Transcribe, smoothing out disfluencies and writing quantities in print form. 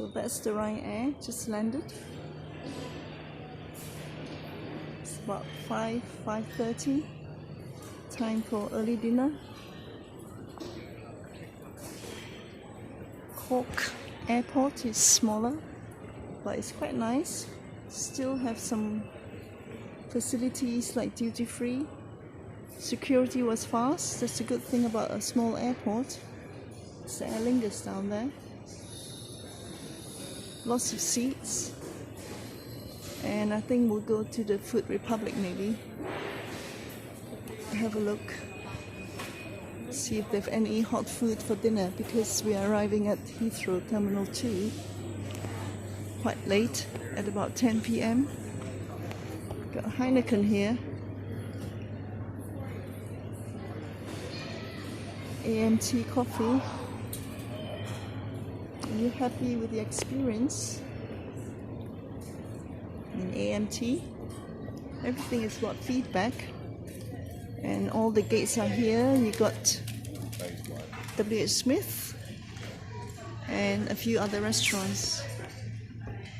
So that's the Ryanair, just landed. It's about 5:30. Time for early dinner. Cork Airport is smaller, but it's quite nice. Still have some facilities like duty free. Security was fast. That's a good thing about a small airport. It's the Aer Lingus down there. Lots of seats. And I think we'll go to the Food Republic maybe. Have a look. See if they have any hot food for dinner, because we are arriving at Heathrow Terminal 2 quite late, at about 10 p.m. Got Heineken here. AMT coffee. Are you happy with the experience in AMT? Everything is what feedback, and all the gates are here. You got WH Smith and a few other restaurants.